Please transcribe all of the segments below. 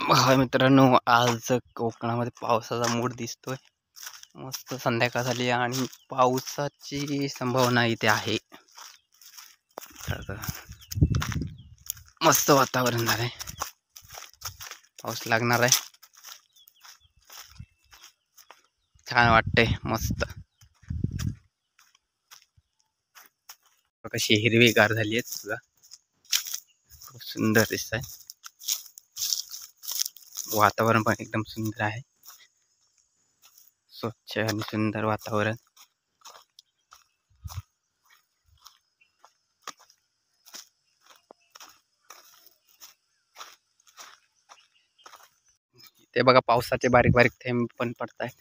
हाय मित्रांनो, आज कोकणामध्ये पावसाचा मूड दिसतोय. मस्त संध्याकाळ झाली आणि पावसाची संभावना इथे आहे. तर मस्त वातावरण झालंय, पाऊस लागणार आहे. छान वाटतंय, मस्त कशी हिरवीगार झाली आहे तुझा, खूप सुंदर दिसत आहे. वातावरण पण एकदम सुंदर आहे, स्वच्छ आणि सुंदर वातावरण. ते बघा, पावसाचे बारीक बारीक थेंब पण पडतायत.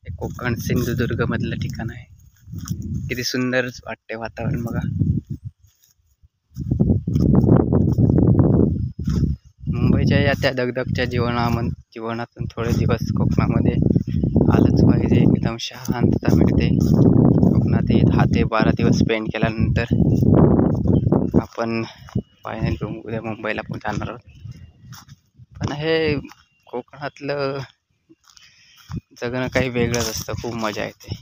हे कोकण सिंधुदुर्ग मधलं ठिकाण आहे. किती सुंदर वाटते वातावरण बघा. मुंबईच्या या त्या दगदगच्या जीवनातून थोडे दिवस कोकणामध्ये आलंच पाहिजे. एकदम शांतता मिळते कोकणात. 10 ते 12 दिवस स्पेंड केल्यानंतर आपण फायनली उद्या मुंबईला पण जाणार आहोत. पण हे कोकणातलं जगणं काही वेगळंच असतं, खूप मजा येते.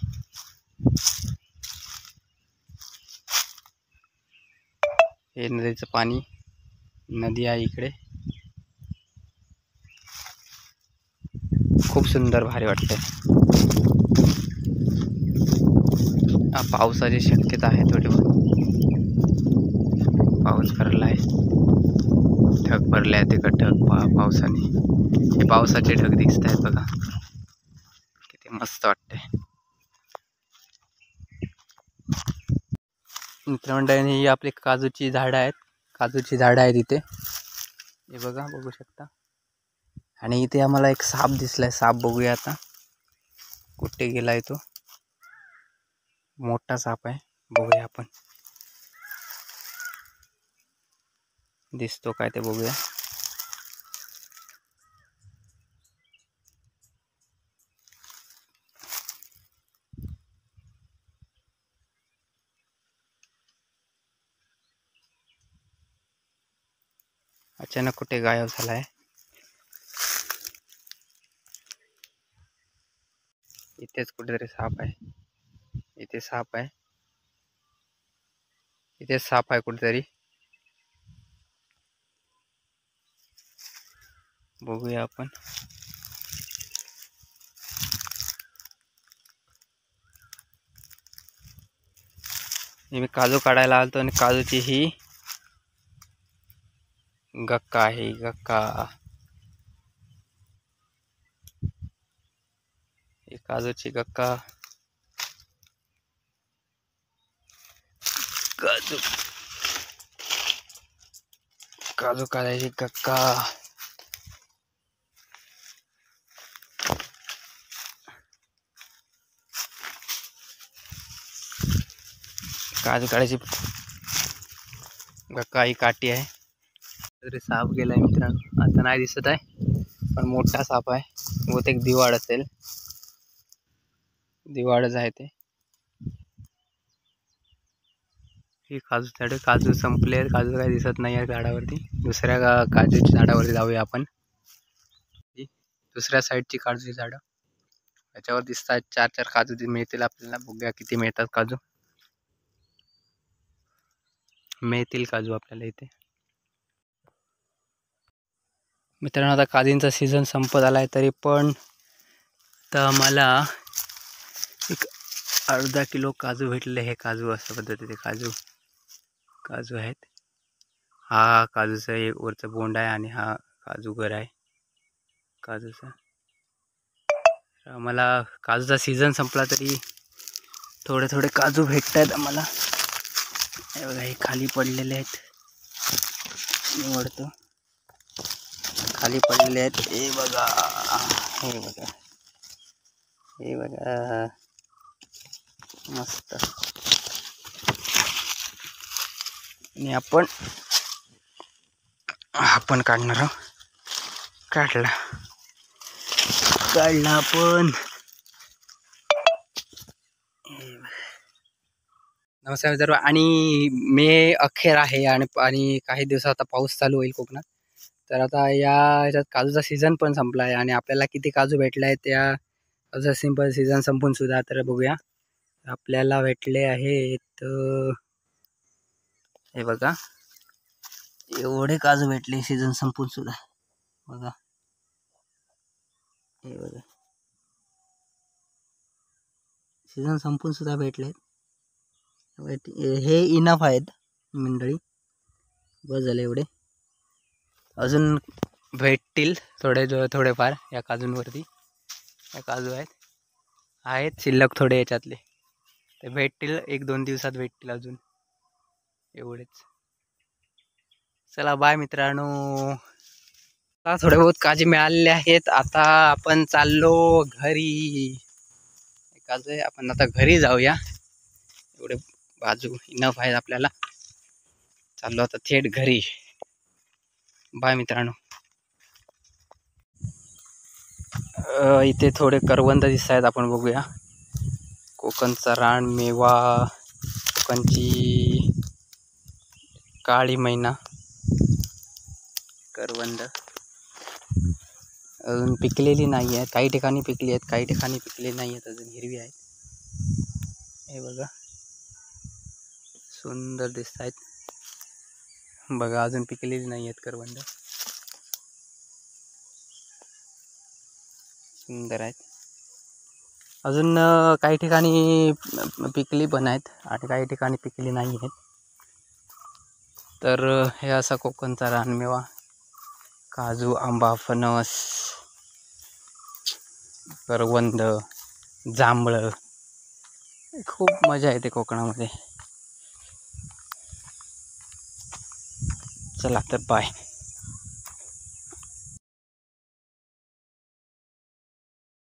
हे नदीचं पाणी, नदी आहे इकडे, खूप सुंदर भारी वाटते. पावसाची शक्यता आहे थोडी बहुत. पाऊस भरला आहे, ढग भरले आहेत. तिकडे ढग पावसाने, हे पावसाचे ढग दिसत आहेत बघा, किती मस्त वाटते. मित्रमंडळींनी ही आपली काजूची झाडं आहेत, इथे हे बघा, बघू शकता. आणि इथे आम्हाला एक साप दिसलाय. साप बघूया आता, कुठे गेलाय तो. मोठा साप आहे, बघूया आपण, दिसतो काय ते बघूया. अचानक कुठे गायब झालाय. इथेच कुठेतरी साप आहे. इथे साप आहे, इथे साप आहे कुठेतरी, बघूया आपण. मी काजू काढायला आलतो आणि काजूची ही गक्का आहे, गक्का. ही काजूची गक्का, काजू काढायची गक्का. काजू काढायची गक्का ही काठी आहे. तरी साप गेलाय मित्रांनो, आता नाही दिसत आहे, पण मोठा साप आहे. बहुतेक दिवाड असेल, दिवाडच आहे ते. ही काजू झाड, काजू संपले, काजू काही दिसत नाही आहे झाडावरती. दुसऱ्या काजूच्या झाडावरती जाऊया आपण. दुसऱ्या साईडची काजूची झाडं, याच्यावर दिसतात 4-4 काजू मिळतील आपल्याला. बघूया किती मिळतात काजू. मिळतील काजू आपल्याला इथे. मित्रांनो, आता काजूंचा सीझन संपत आलाय, तरी पण तर मला एक अर्धा किलो काजू भेटले. हे काजू अशा पद्धतीचे काजू आहेत. हा काजूचा एक वरचा बोंड आहे आणि हा काजूगर आहे काजूचा. आम्हाला काजूचा सीझन संपला तरी थोडे थोडे काजू भेटत आहेत आम्हाला. हे बघा, हे खाली पडलेले आहेत, निवडतो. खाली पडलेले आहेत, हे बघा, हे बघा, हे बघा, मस्त. आणि आपण काढणार आहोत. काढला आपण. नमस्कार सर्व. आणि मे अखेर आहे आणि काही दिवसात आता पाऊस चालू होईल कोकणात. तर आता ह्याच्यात काजूचा सीझन पण संपला आहे आणि आपल्याला किती काजू भेटले आहेत त्या काजूचा सिंपल सीझन संपून सुद्धा. तर बघूया आपल्याला भेटले आहेत हे बघा एवढे काजू भेटले सीझन संपून सुद्धा. बघा हे बघा सीझन संपून सुद्धा भेटले. हे इनफ आहेत मंडळी, बस झाले एवढे. अजून भेटतील थोडेफार या काजूंवरती. या काजू आहेत शिल्लक थोडे याच्यातले, ते भेटतील 1-2 दिवसात भेटतील अजून एवढेच. चला बाय मित्रांनो. आता थोडे बहुत काजू मिळालेले आहेत. आता आपण चाललो घरी. काजू आहे, आपण आता घरी जाऊया. एवढे बाजू इनफ आहेत आपल्याला. चाललो आता थेट घरी. बाय मित्रांनो. इथे थोडे करवंद दिसत आहेत, आपण बघूया. कोकणचा रानमेवा, कोकणची काळी मैना करवंद अजून पिकलेली नाही आहेत. काही ठिकाणी पिकली आहेत, काही ठिकाणी पिकले नाही आहेत, अजून हिरवी आहेत. हे बघा सुंदर दिसत आहेत. बघा अजून पिकलेली नाही आहेत करवंद, सुंदर आहेत. अजून काही ठिकाणी पिकली पण आहेत आणि काही ठिकाणी पिकली नाही आहेत. तर हे असा कोकणचा रानमेवा, काजू, आंबा, फणस, करवंद, जांभळं, खूप मजा येते कोकणामध्ये. चला तर बाय.